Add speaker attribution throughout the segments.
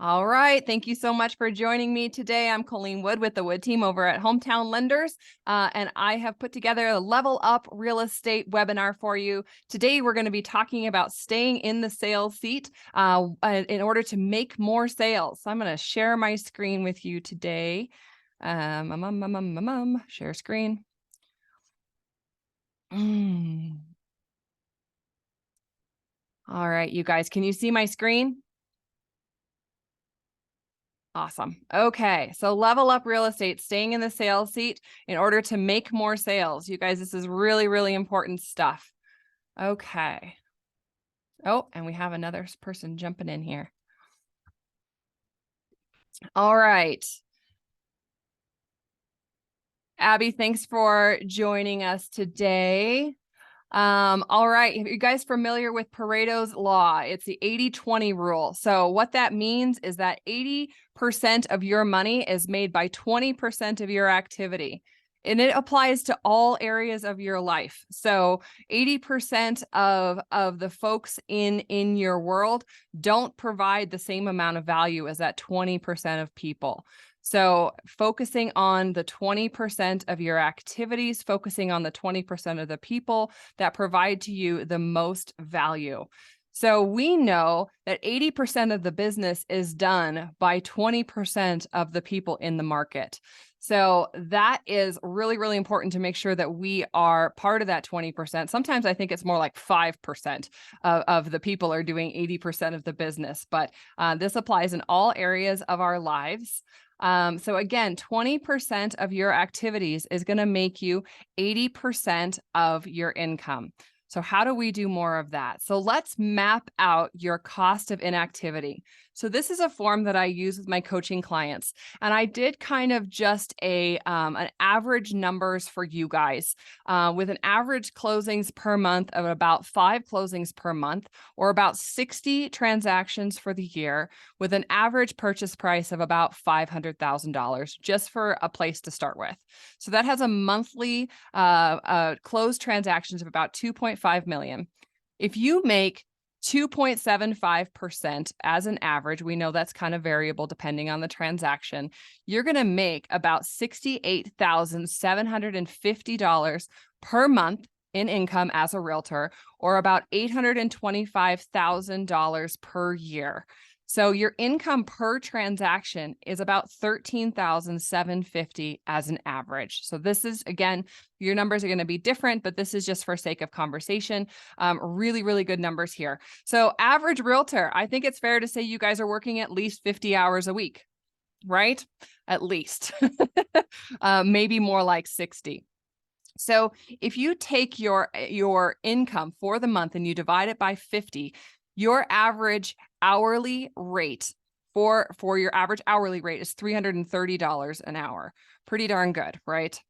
Speaker 1: All right. Thank you so much for joining me today. I'm Colleen Wood with the Wood team over at Hometown Lenders, and I have put together a Level Up Real Estate webinar for you. Today, we're going to be talking about staying in the sales seat in order to make more sales. So I'm going to share my screen with you today. Share screen. All right, you guys, can you see my screen? Awesome. Okay. So level up real estate, staying in the sales seat in order to make more sales. You guys, this is really, really important stuff. Okay. Oh, and we have another person jumping in here. All right. Abby, thanks for joining us today. All right. Are you guys familiar with Pareto's law? It's the 80-20 rule. So what that means is that 80% of your money is made by 20% of your activity. And it applies to all areas of your life. So 80% of the folks in your world don't provide the same amount of value as that 20% of people. So focusing on the 20% of your activities, focusing on the 20% of the people that provide to you the most value. So we know that 80% of the business is done by 20% of the people in the market. So that is really, really important to make sure that we are part of that 20%. Sometimes I think it's more like 5% of the people are doing 80% of the business, but this applies in all areas of our lives. So again, 20% of your activities is going to make you 80% of your income. So how do we do more of that? So let's map out your cost of inactivity. So this is a form that I use with my coaching clients. And I did kind of just an average numbers for you guys with an average closings per month of about 5 closings per month, or about 60 transactions for the year, with an average purchase price of about $500,000, just for a place to start with. So that has a monthly closed transactions of about 2.5 million. If you make 2.75% as an average, we know that's kind of variable depending on the transaction, you're going to make about $68,750 per month in income as a realtor, or about $825,000 per year. So your income per transaction is about $13,750 as an average. So this is, again, your numbers are going to be different, but this is just for sake of conversation. Really, really good numbers here. So average realtor, I think it's fair to say you guys are working at least 50 hours a week, right? At least, maybe more like 60. So if you take your income for the month and you divide it by 50, your average hourly rate for your average hourly rate is $330 an hour. Pretty darn good, right?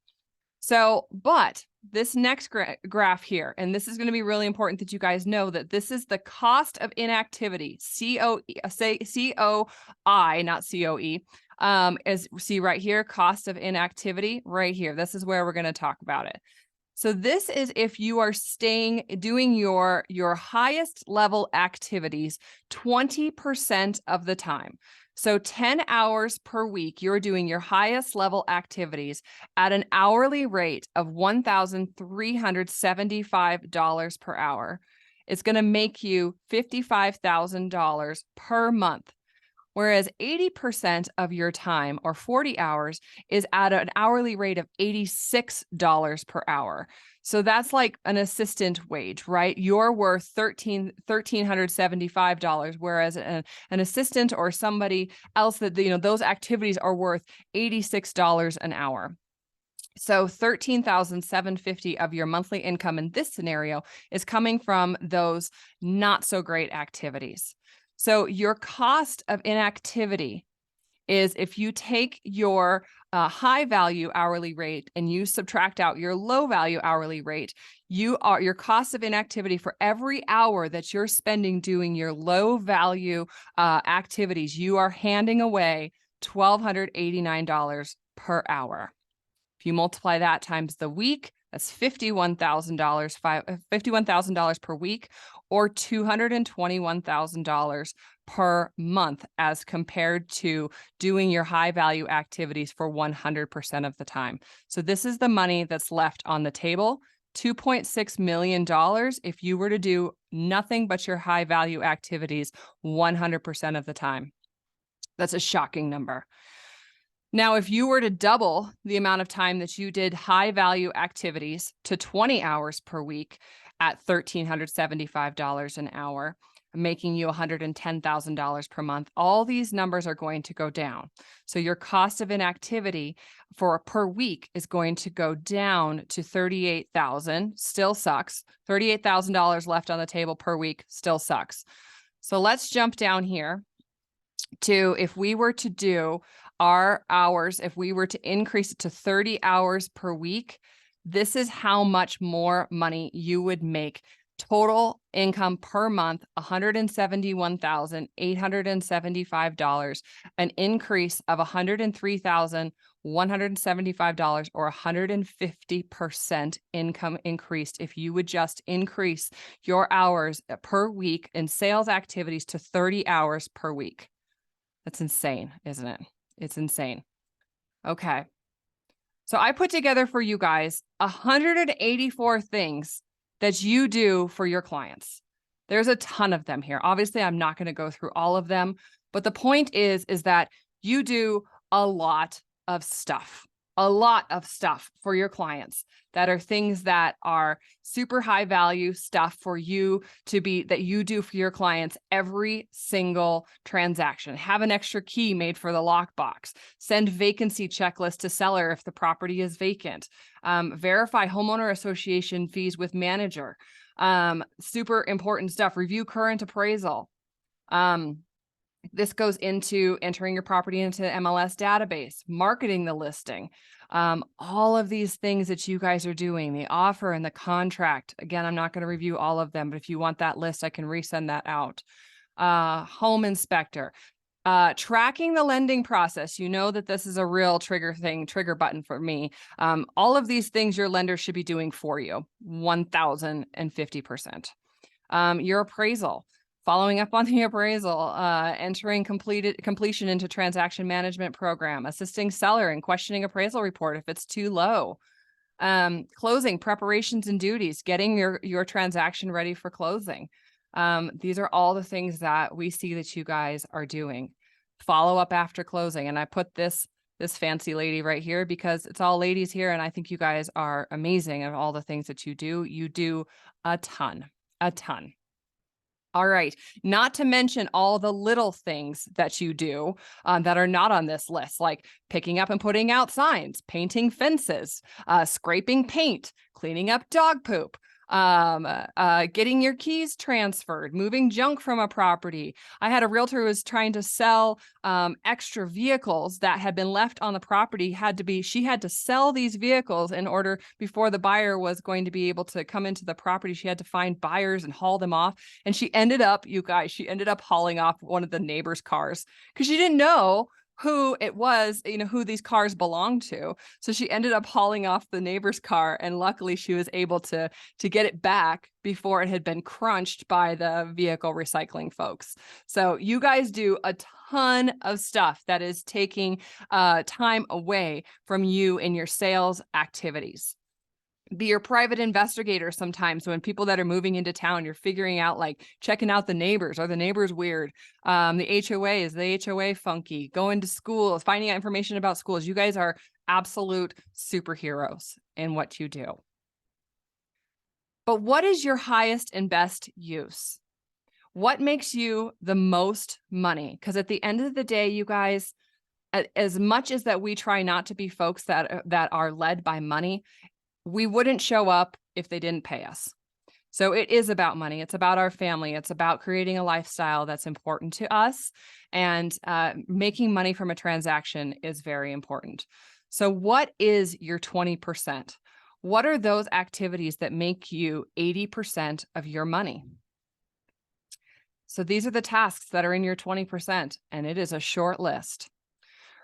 Speaker 1: So, but this next graph here, and this is going to be really important that you guys know that this is the cost of inactivity, COI, not COE. As see right here, cost of inactivity right here. This is where we're going to talk about it. So this is if you are doing your highest level activities 20% of the time. So 10 hours per week, you're doing your highest level activities at an hourly rate of $1,375 per hour. It's going to make you $55,000 per month. Whereas 80% of your time, or 40 hours, is at an hourly rate of $86 per hour. So that's like an assistant wage, right? You're worth $1,375, whereas an assistant or somebody else that, those activities are worth $86 an hour. So $13,750 of your monthly income in this scenario is coming from those not so great activities. So your cost of inactivity is, if you take your high value hourly rate and you subtract out your low value hourly rate, your cost of inactivity for every hour that you're spending doing your low value activities, you are handing away $1,289 per hour. If you multiply that times the week, That's $51,000 per week, or $221,000 per month, as compared to doing your high value activities for 100% of the time. So this is the money that's left on the table. $2.6 million if you were to do nothing but your high value activities 100% of the time. That's a shocking number. Now, if you were to double the amount of time that you did high value activities to 20 hours per week at $1,375 an hour, making you $110,000 per month, all these numbers are going to go down. So your cost of inactivity for per week is going to go down to $38,000. Still sucks. $38,000 left on the table per week still sucks. So let's jump down here to, if we were to do our hours, if we were to increase it to 30 hours per week, this is how much more money you would make. Total income per month, $171,875, an increase of $103,175, or 150% income increased if you would just increase your hours per week in sales activities to 30 hours per week. That's insane, isn't it? It's insane. Okay. So I put together for you guys 184 things that you do for your clients. There's a ton of them here. Obviously, I'm not going to go through all of them, but the point is that you do a lot of stuff for your clients that are things that are super high value stuff for you to be, that you do for your clients every single transaction. Have an extra key made for the lockbox. Send vacancy checklist to seller if the property is vacant. Verify homeowner association fees with manager. Super important stuff. Review current appraisal. This goes into entering your property into the MLS database, marketing the listing, all of these things that you guys are doing, the offer and the contract. Again, I'm not going to review all of them, but if you want that list, I can resend that out. Home inspector, tracking the lending process. You know that this is a real trigger button for me. All of these things your lender should be doing for you, 1,050%. Your appraisal. Following up on the appraisal, entering completion into transaction management program, assisting seller in questioning appraisal report if it's too low, closing preparations and duties, getting your transaction ready for closing. These are all the things that we see that you guys are doing. Follow up after closing. And I put this fancy lady right here because it's all ladies here. And I think you guys are amazing at all the things that you do. You do a ton. All right. Not to mention all the little things that you do that are not on this list, like picking up and putting out signs, painting fences, scraping paint, cleaning up dog poop, getting your keys transferred, moving junk from a property. I had a realtor who was trying to sell extra vehicles that had been left on the property. She had to sell these vehicles in order, before the buyer was going to be able to come into the property, she had to find buyers and haul them off. And she ended up hauling off one of the neighbor's cars because she didn't know who it was, who these cars belonged to. So she ended up hauling off the neighbor's car, and luckily she was able to get it back before it had been crunched by the vehicle recycling folks. So you guys do a ton of stuff that is taking time away from you in your sales activities. Be your private investigator sometimes. When people that are moving into town, you're figuring out, like, checking out the neighbors. Are the neighbors weird? The HOA, is the HOA funky? Going to schools, finding out information about schools. You guys are absolute superheroes in what you do. But what is your highest and best use? What makes you the most money? Because at the end of the day, you guys, as much as that we try not to be folks that are led by money, we wouldn't show up if they didn't pay us. So it is about money. It's about our family. It's about creating a lifestyle that's important to us. And making money from a transaction is very important. So what is your 20%? What are those activities that make you 80% of your money? So these are the tasks that are in your 20%, and it is a short list.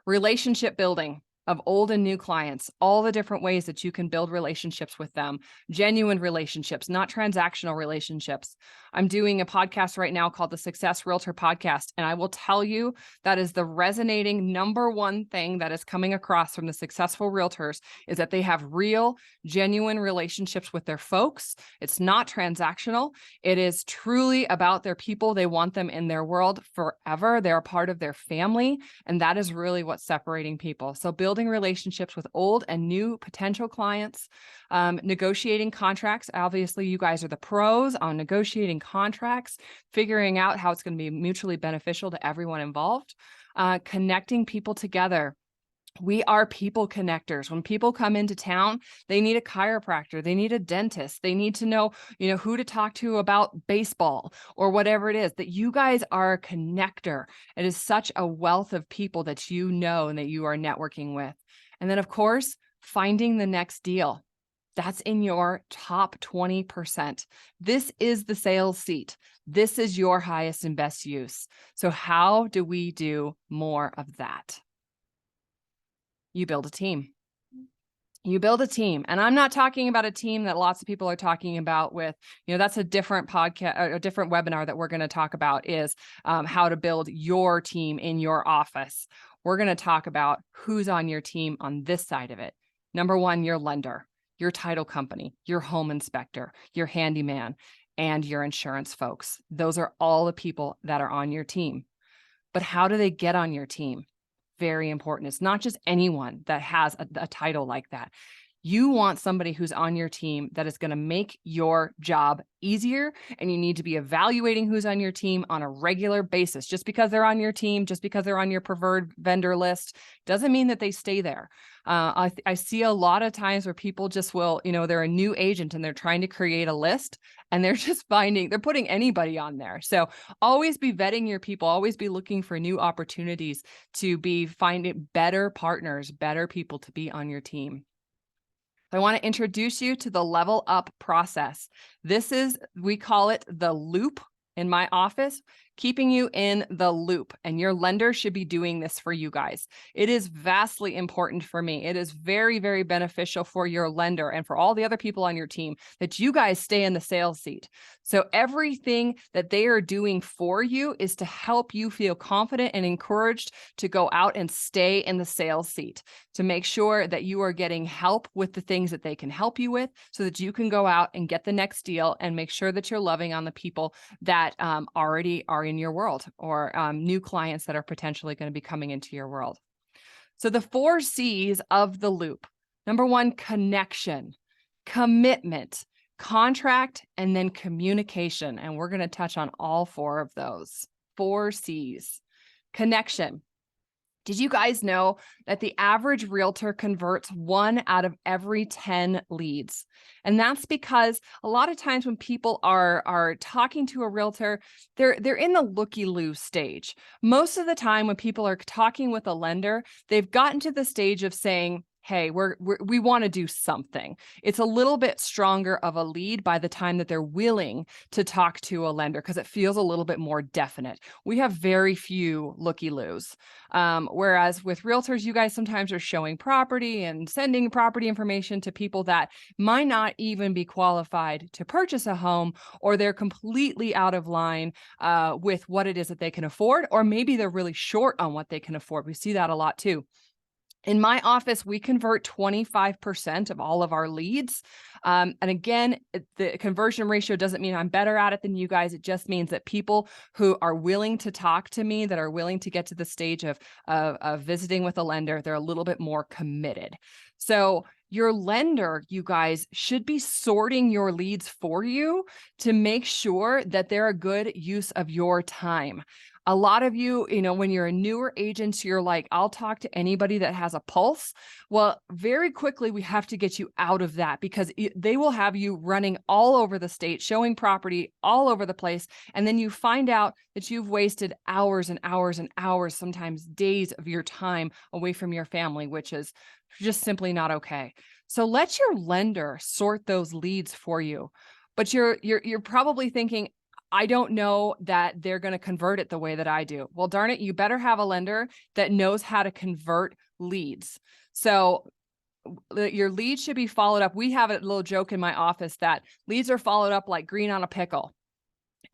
Speaker 1: Relationship building. of old and new clients, all the different ways that you can build relationships with them, genuine relationships, not transactional relationships. I'm doing a podcast right now called the Success Realtor Podcast, and I will tell you that is the resonating number one thing that is coming across from the successful realtors is that they have real, genuine relationships with their folks. It's not transactional. It is truly about their people. They want them in their world forever. They're a part of their family, and that is really what's separating people. So building relationships with old and new potential clients, negotiating contracts. Obviously, you guys are the pros on negotiating contracts, figuring out how it's going to be mutually beneficial to everyone involved, connecting people together. We are people connectors. When people come into town, they need a chiropractor, they need a dentist, they need to know, who to talk to about baseball or whatever it is. That you guys are a connector. It is such a wealth of people that you know and that you are networking with. And then, of course, finding the next deal. That's in your top 20%. This is the sales seat. This is your highest and best use. So how do we do more of that? You build a team. You build a team. And I'm not talking about a team that lots of people are talking about with, that's a different podcast, a different webinar that we're going to talk about is how to build your team in your office. We're going to talk about who's on your team on this side of it. Number one, your lender, your title company, your home inspector, your handyman, and your insurance folks. Those are all the people that are on your team. But how do they get on your team? Very important. It's not just anyone that has a title like that. You want somebody who's on your team that is going to make your job easier, and you need to be evaluating who's on your team on a regular basis. Just because they're on your team, just because they're on your preferred vendor list, doesn't mean that they stay there. I see a lot of times where people just will, they're a new agent and they're trying to create a list and they're just they're putting anybody on there. So always be vetting your people, always be looking for new opportunities to be finding better partners, better people to be on your team. I want to introduce you to the level up process. We call it the loop in my office, keeping you in the loop, and your lender should be doing this for you guys. It is vastly important for me. It is very, very beneficial for your lender and for all the other people on your team that you guys stay in the sales seat. So everything that they are doing for you is to help you feel confident and encouraged to go out and stay in the sales seat, to make sure that you are getting help with the things that they can help you with so that you can go out and get the next deal and make sure that you're loving on the people that already are in your world, or new clients that are potentially going to be coming into your world. So the 4 C's of the loop. Number 1, connection, commitment, contract, and then communication. And we're going to touch on all 4 of those. 4 C's. Connection. Did you guys know that the average realtor converts 1 out of every 10 leads? And that's because a lot of times when people are talking to a realtor, they're in the looky-loo stage. Most of the time when people are talking with a lender, they've gotten to the stage of saying, hey, we want to do something. It's a little bit stronger of a lead by the time that they're willing to talk to a lender because it feels a little bit more definite. We have very few looky-loos. Whereas with realtors, you guys sometimes are showing property and sending property information to people that might not even be qualified to purchase a home, or they're completely out of line with what it is that they can afford, or maybe they're really short on what they can afford. We see that a lot too. In my office, we convert 25% of all of our leads. And again, the conversion ratio doesn't mean I'm better at it than you guys. It just means that people who are willing to talk to me, that are willing to get to the stage of visiting with a lender, they're a little bit more committed. So your lender, you guys, should be sorting your leads for you to make sure that they're a good use of your time. A lot of you, when you're a newer agent, you're like, I'll talk to anybody that has a pulse. Well, very quickly, we have to get you out of that because they will have you running all over the state, showing property all over the place. And then you find out that you've wasted hours and hours and hours, sometimes days of your time away from your family, which is just simply not okay. So let your lender sort those leads for you. But you're probably thinking, I don't know that they're going to convert it the way that I do. Well, darn it, you better have a lender that knows how to convert leads. So your leads should be followed up. We have a little joke in my office that leads are followed up like green on a pickle.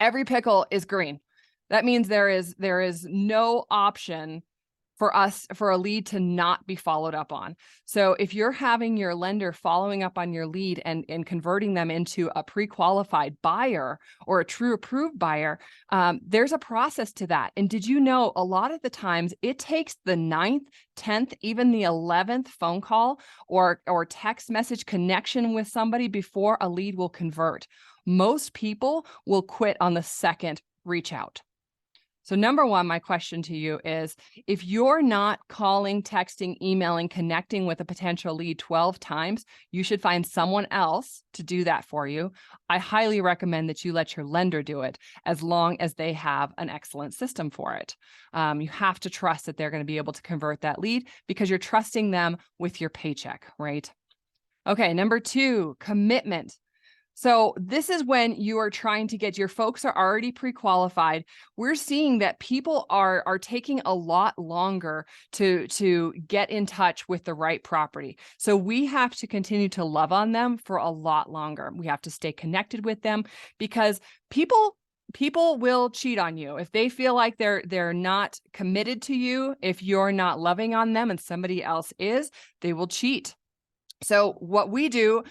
Speaker 1: Every pickle is green. That means there is no option for a lead to not be followed up on. So if you're having your lender following up on your lead and converting them into a pre-qualified buyer or a true approved buyer, there's a process to that. And did you know a lot of the times it takes the 9th, 10th, even the 11th phone call or text message connection with somebody before a lead will convert. Most people will quit on the second reach out. So number one, my question to you is, if you're not calling, texting, emailing, connecting with a potential lead 12 times, you should find someone else to do that for you. I highly recommend that you let your lender do it as long as they have an excellent system for it. You have to trust that they're going to be able to convert that lead because you're trusting them with your paycheck, right? Okay, number two, commitment. So this is when you are trying to get your folks are already pre-qualified. We're seeing that people are taking a lot longer to get in touch with the right property. So we have to continue to love on them for a lot longer. We have to stay connected with them because people will cheat on you. If they feel like they're not committed to you, if you're not loving on them and somebody else is, they will cheat. So what we do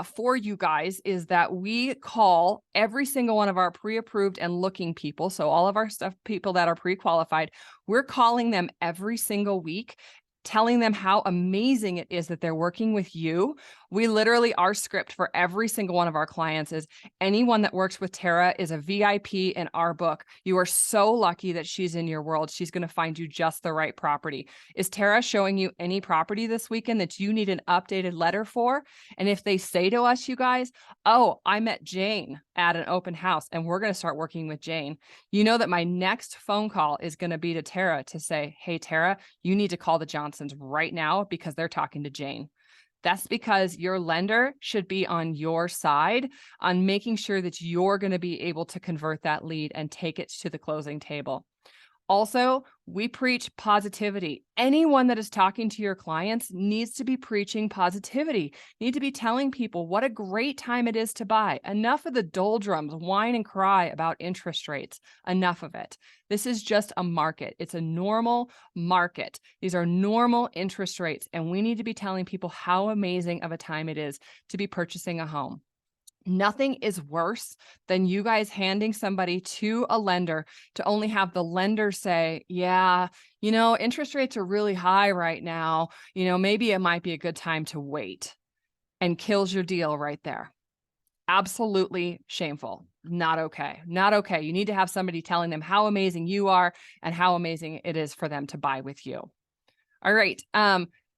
Speaker 1: for you guys is that we call every single one of our pre-approved and looking people. So all of our people that are pre-qualified, we're calling them every single week, telling them how amazing it is that they're working with you. We literally, our script for every single one of our clients is anyone that works with Tara is a VIP in our book. You are so lucky that she's in your world. She's going to find you just the right property. Is Tara showing you any property this weekend that you need an updated letter for? And if they say to us, you guys, oh, I met Jane at an open house and we're going to start working with Jane, you know that my next phone call is going to be to Tara to say, hey, Tara, you need to call the Johnsons right now because they're talking to Jane. That's because your lender should be on your side on making sure that you're going to be able to convert that lead and take it to the closing table. Also, we preach positivity. Anyone that is talking to your clients needs to be preaching positivity, need to be telling people what a great time it is to buy. Enough of the doldrums, whine and cry about interest rates. Enough of it. This is just a market. It's a normal market. These are normal interest rates, and we need to be telling people how amazing of a time it is to be purchasing a home. Nothing is worse than you guys handing somebody to a lender to only have the lender say, yeah, you know, interest rates are really high right now. You know, maybe it might be a good time to wait, and kills your deal right there. Absolutely shameful. Not okay. Not okay. You need to have somebody telling them how amazing you are and how amazing it is for them to buy with you. All right.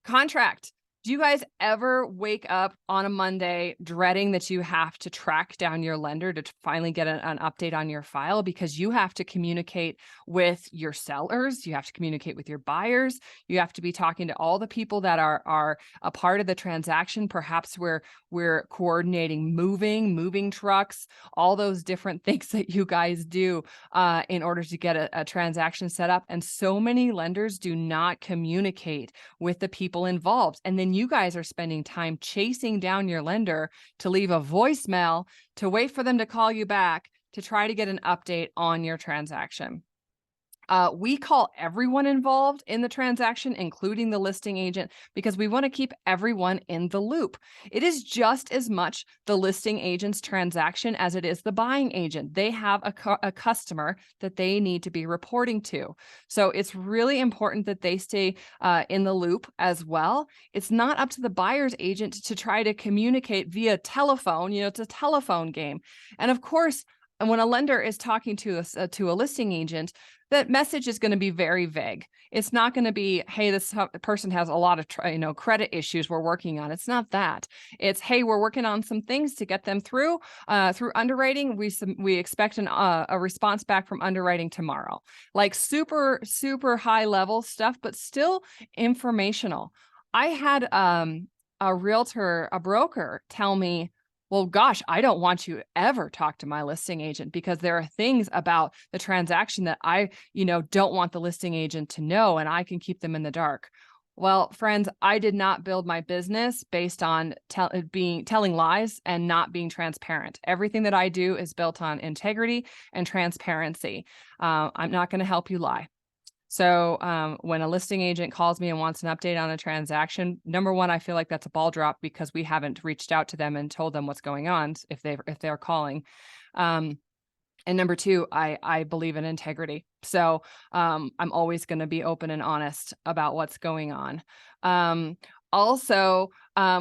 Speaker 1: Contract. Do you guys ever wake up on a Monday dreading that you have to track down your lender to finally get an update on your file because you have to communicate with your sellers, you have to communicate with your buyers, you have to be talking to all the people that are a part of the transaction. Perhaps we're coordinating moving trucks, all those different things that you guys do in order to get a transaction set up. And so many lenders do not communicate with the people involved. And then you guys are spending time chasing down your lender to leave a voicemail, to wait for them to call you back, to try to get an update on your transaction. We call everyone involved in the transaction, including the listing agent, because we want to keep everyone in the loop. It is just as much the listing agent's transaction as it is the buying agent. They have a customer that they need to be reporting to. So it's really important that they stay in the loop as well. It's not up to the buyer's agent to try to communicate via telephone. You know, it's a telephone game. And of course, when a lender is talking to a listing agent, that message is going to be very vague. It's not going to be, hey, this person has a lot of credit issues we're working on. It's not that. It's, hey, we're working on some things to get them through underwriting. We expect a response back from underwriting tomorrow. Like super, super high level stuff, but still informational. I had a broker tell me well, gosh, I don't want you to ever talk to my listing agent because there are things about the transaction that I, don't want the listing agent to know, and I can keep them in the dark. Well, friends, I did not build my business based on telling lies and not being transparent. Everything that I do is built on integrity and transparency. I'm not going to help you lie. So when a listing agent calls me and wants an update on a transaction, number one, I feel like that's a ball drop because we haven't reached out to them and told them what's going on if they're calling. And number two, I believe in integrity. So I'm always going to be open and honest about what's going on. Also,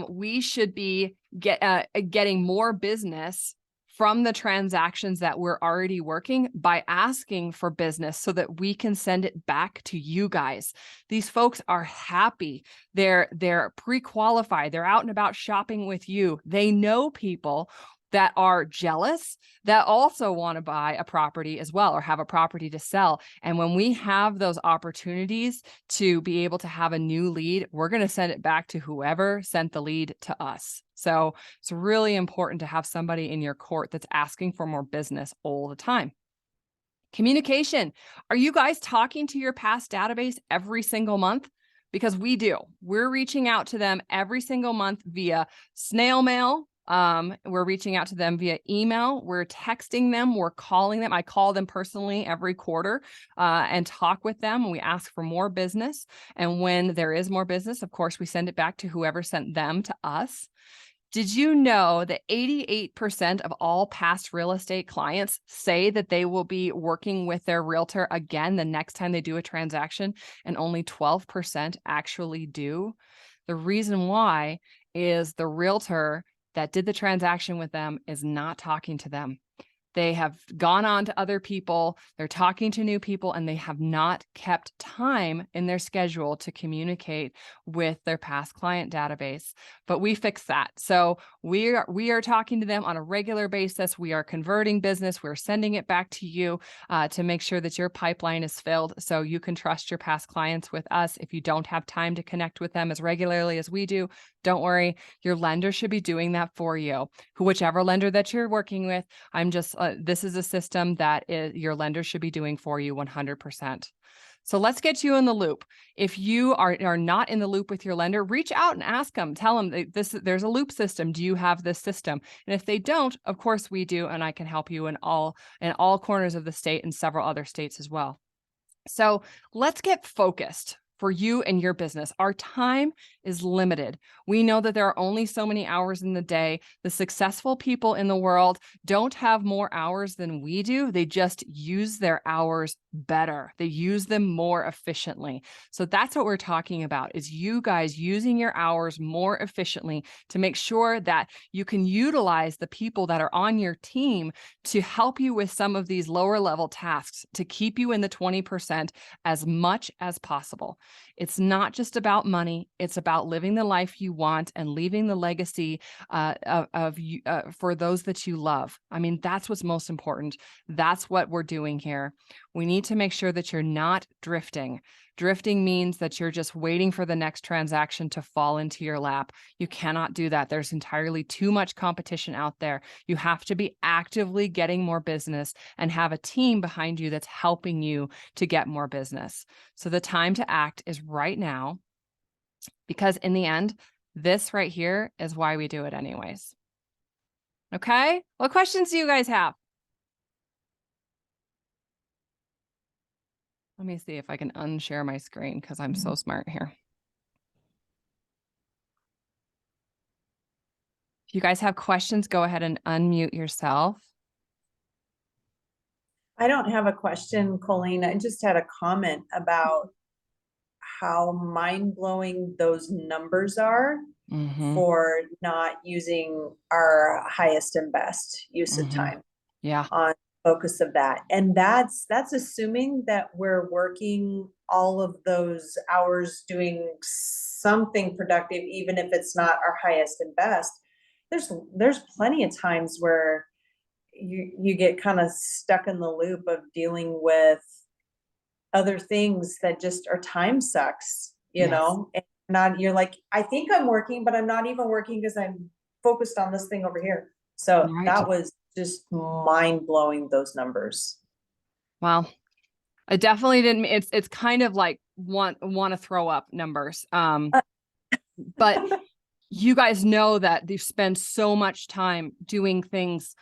Speaker 1: we should be getting more business from the transactions that we're already working by asking for business so that we can send it back to you guys. These folks are happy. They're pre-qualified. They're out and about shopping with you. They know people that are jealous that also want to buy a property as well or have a property to sell. And when we have those opportunities to be able to have a new lead, we're going to send it back to whoever sent the lead to us. So it's really important to have somebody in your court that's asking for more business all the time. Communication. Are you guys talking to your past database every single month? Because we do. We're reaching out to them every single month via snail mail. We're reaching out to them via email. We're texting them. We're calling them. I call them personally every quarter and talk with them. We ask for more business. And when there is more business, of course, we send it back to whoever sent them to us. Did you know that 88% of all past real estate clients say that they will be working with their realtor again the next time they do a transaction, and only 12% actually do? The reason why is the realtor that did the transaction with them is not talking to them. They have gone on to other people, they're talking to new people, and they have not kept time in their schedule to communicate with their past client database. But we fix that. So we are talking to them on a regular basis. We are converting business. We're sending it back to you to make sure that your pipeline is filled so you can trust your past clients with us. If you don't have time to connect with them as regularly as we do, don't worry. Your lender should be doing that for you. Whichever lender that you're working with, this is a system that your lender should be doing for you 100%. So let's get you in the loop. If you are not in the loop with your lender, reach out and ask them. Tell them there's a loop system. Do you have this system? And if they don't, of course we do, and I can help you in all corners of the state and several other states as well. So let's get focused for you and your business. Our time is limited. We know that there are only so many hours in the day. The successful people in the world don't have more hours than we do. They just use their hours better. They use them more efficiently. So that's what we're talking about, is you guys using your hours more efficiently to make sure that you can utilize the people that are on your team to help you with some of these lower level tasks to keep you in the 20% as much as possible. It's not just about money. It's about living the life you want and leaving the legacy for those that you love. I mean, that's what's most important. That's what we're doing here. We need to make sure that you're not drifting. Drifting means that you're just waiting for the next transaction to fall into your lap. You cannot do that. There's entirely too much competition out there. You have to be actively getting more business and have a team behind you that's helping you to get more business. So the time to act is right now, because in the end, this right here is why we do it anyways. Okay? What questions do you guys have? Let me see if I can unshare my screen because I'm so smart here. If you guys have questions, go ahead and unmute yourself.
Speaker 2: I don't have a question, Colleen. I just had a comment about how mind-blowing those numbers are for not using our highest and best use of time.
Speaker 1: Yeah.
Speaker 2: On focus of that. And that's assuming that we're working all of those hours doing something productive, even if it's not our highest and best. There's plenty of times where you get kind of stuck in the loop of dealing with other things that just are time sucks, you know, and you're like, I think I'm working, but I'm not even working because I'm focused on this thing over here. So
Speaker 1: Right.
Speaker 2: that was just mind blowing, those numbers.
Speaker 1: Well, I definitely didn't. It's kind of like want to throw up numbers. But you guys know that you spend so much time doing things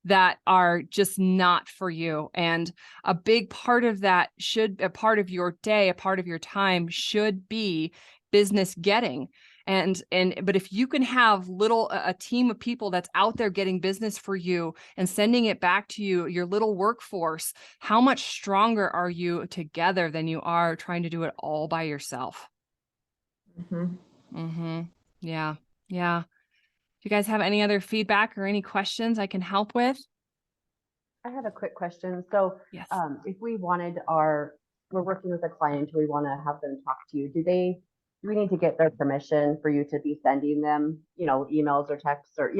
Speaker 1: that are just not for you. And a big part of that should, a part of your day, a part of your time should be business getting. But if you can have a team of people that's out there getting business for you and sending it back to you, your little workforce, how much stronger are you together than you are trying to do it all by yourself?
Speaker 2: Mhm.
Speaker 1: Mm-hmm. Yeah. Yeah. Do you guys have any other feedback or any questions I can help with?
Speaker 3: I have a quick question. So,
Speaker 1: Yes.
Speaker 3: if we're working with a client, we want to have them talk to you. Do we need to get their permission for you to be sending them, emails or texts or,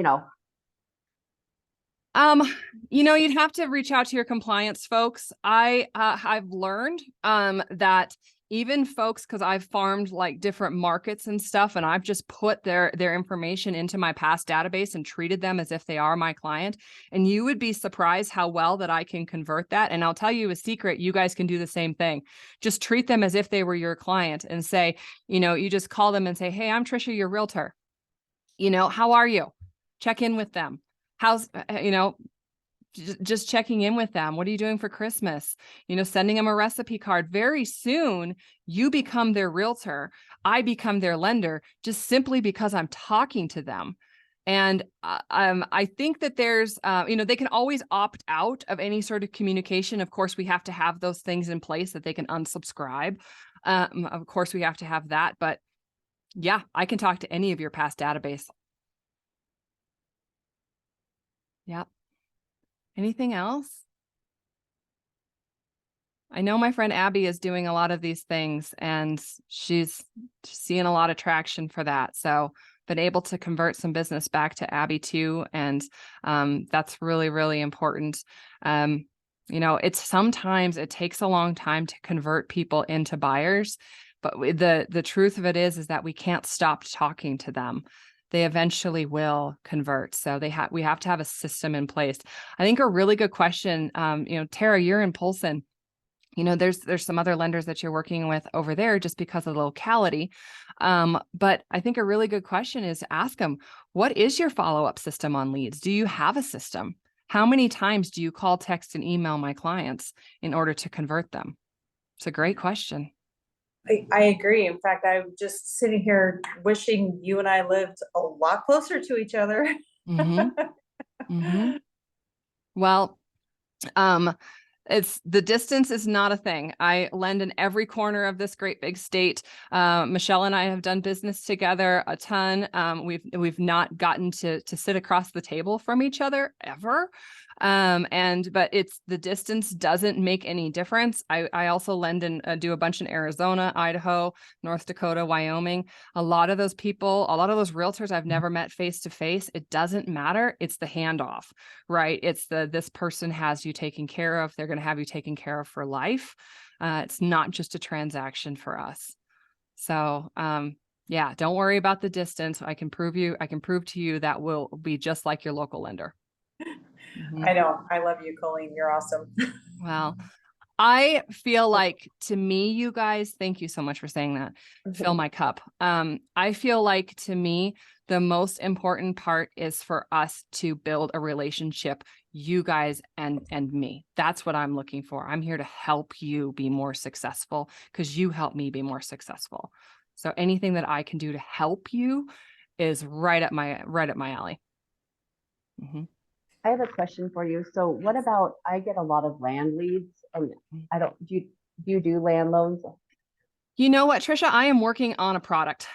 Speaker 1: Um, you'd have to reach out to your compliance folks. I've learned that even folks, because I've farmed like different markets and stuff, and I've just put their information into my past database and treated them as if they are my client. And you would be surprised how well that I can convert that. And I'll tell you a secret, you guys can do the same thing. Just treat them as if they were your client and say, you just call them and say, hey, I'm Trisha, your realtor. How are you? Check in with them. How's, just checking in with them. What are you doing for Christmas? Sending them a recipe card. Very soon, you become their realtor. I become their lender just simply because I'm talking to them. And I think that there's, they can always opt out of any sort of communication. Of course, we have to have those things in place that they can unsubscribe. Of course, we have to have that. But yeah, I can talk to any of your past database. Yeah. Anything else? I know my friend Abby is doing a lot of these things and she's seeing a lot of traction for that. So been able to convert some business back to Abby too. And that's really, really important. Sometimes it takes a long time to convert people into buyers, but the truth of it is that we can't stop talking to them. They eventually will convert. So we have to have a system in place. I think a really good question, Tara, you're in Polson. There's some other lenders that you're working with over there just because of the locality. But I think a really good question is to ask them, what is your follow-up system on leads? Do you have a system? How many times do you call, text, and email my clients in order to convert them? It's a great question.
Speaker 2: I agree. In fact, I'm just sitting here wishing you and I lived a lot closer to each other.
Speaker 1: Mm-hmm. Mm-hmm. Well, the distance is not a thing. I lend in every corner of this great big state. Michelle and I have done business together a ton. We've not gotten to sit across the table from each other ever. But the distance doesn't make any difference. I also lend and do a bunch in Arizona, Idaho, North Dakota, Wyoming. A lot of those realtors I've never met face to face. It doesn't matter. It's the handoff, right? It's this person has you taken care of. They're going to have you taken care of for life. It's not just a transaction for us. So, yeah, don't worry about the distance. I can prove to you that will be just like your local lender. Mm-hmm.
Speaker 2: I know. I love you, Colleen. You're awesome.
Speaker 1: Well, I feel like, to me, you guys, thank you so much for saying that. Fill my cup. I feel like, to me, the most important part is for us to build a relationship, you guys and me. That's what I'm looking for. I'm here to help you be more successful because you help me be more successful. So anything that I can do to help you is right up my alley. Mm-hmm.
Speaker 3: I have a question for you. So what about, I get a lot of land leads and do you do land loans?
Speaker 1: You know what, Trisha, I am working on a product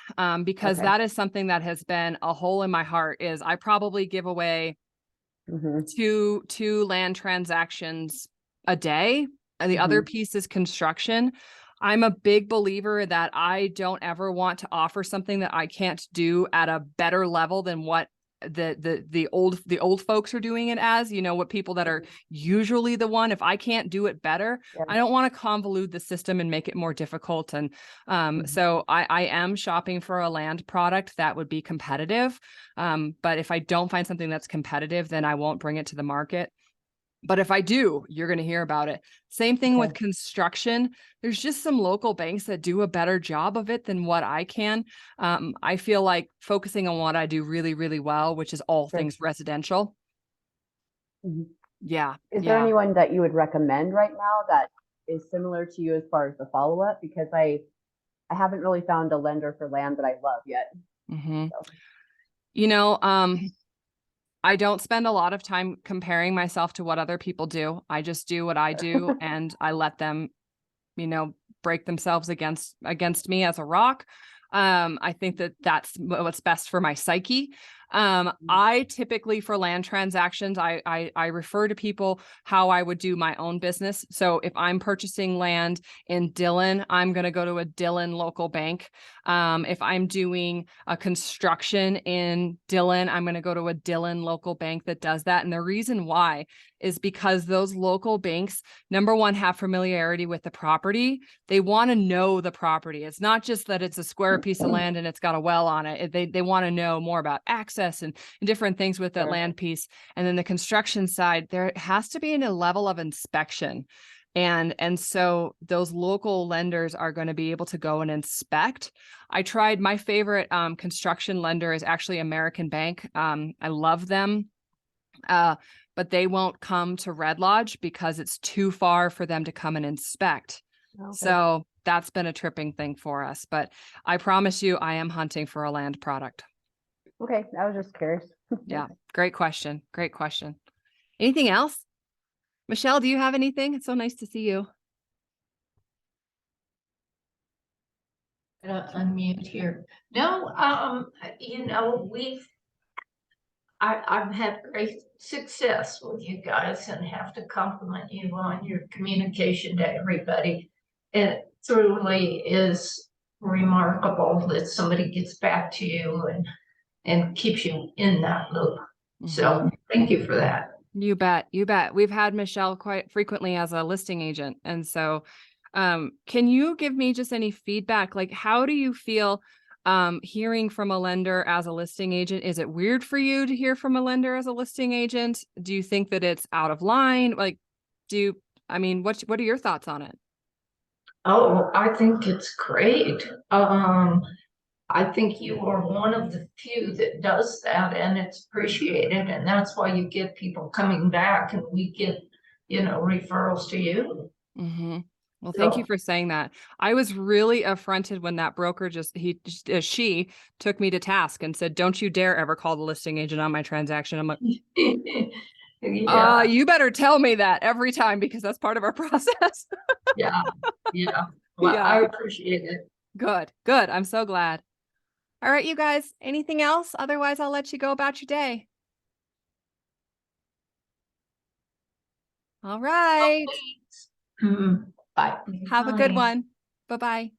Speaker 1: because
Speaker 3: Okay.
Speaker 1: that is something that has been a hole in my heart. Is I probably give away two land transactions a day. And the other piece is construction. I'm a big believer that I don't ever want to offer something that I can't do at a better level than what the old folks are doing it as, what people that are usually the one. If I can't do it better,
Speaker 3: Yeah.
Speaker 1: I don't want to convolute the system and make it more difficult. And so I am shopping for a land product that would be competitive. But if I don't find something that's competitive, then I won't bring it to the market. But if I do, you're going to hear about it. Same thing with construction. There's just some local banks that do a better job of it than what I can. I feel like focusing on what I do really, really well, which is all things residential. Yeah.
Speaker 3: Is there anyone that you would recommend right now that is similar to you as far as the follow-up? Because I haven't really found a lender for land that I love yet. So.
Speaker 1: I don't spend a lot of time comparing myself to what other people do. I just do what I do and I let them, break themselves against me as a rock. I think that that's what's best for my psyche. I typically, for land transactions, I refer to people how I would do my own business. So if I'm purchasing land in Dillon, I'm going to go to a Dillon local bank. If I'm doing a construction in Dillon, I'm going to go to a Dillon local bank that does that. And the reason why is because those local banks, number one, have familiarity with the property. They want to know the property. It's not just that it's a square piece of land and it's got a well on it. They want to know more about access and different things with that land piece. And then the construction side, there has to be a level of inspection. And so those local lenders are going to be able to go and inspect. I tried, my favorite construction lender is actually American Bank. I love them. But they won't come to Red Lodge because it's too far for them to come and inspect. So that's been a tripping thing for us. But I promise you, I am hunting for a land product.
Speaker 3: Okay, I was just curious.
Speaker 1: Yeah, great question. Great question. Anything else? Michelle, do you have anything? It's so nice to see you.
Speaker 4: Unmute here. No, I've had great success with you guys and have to compliment you on your communication to everybody. It truly is remarkable that somebody gets back to you and keeps you in that loop. So thank you for that.
Speaker 1: You bet. You bet. We've had Michelle quite frequently as a listing agent. And so can you give me just any feedback? Like, how do you feel hearing from a lender as a listing agent? Is it weird for you to hear from a lender as a listing agent? Do you think that it's out of line? Like, what are your thoughts on it?
Speaker 4: Oh, I think it's great. I think you are one of the few that does that, and it's appreciated, and that's why you get people coming back, and we get, referrals to you.
Speaker 1: Well, thank you for saying that. I was really affronted when that broker she took me to task and said, "Don't you dare ever call the listing agent on my transaction." I'm like,
Speaker 4: yeah.
Speaker 1: You better tell me that every time because that's part of our process.
Speaker 4: Yeah. Well,
Speaker 1: Yeah.
Speaker 4: I appreciate it.
Speaker 1: Good. I'm so glad. All right, you guys, anything else? Otherwise, I'll let you go about your day. All right.
Speaker 4: Bye.
Speaker 1: Have a good one. Bye-bye.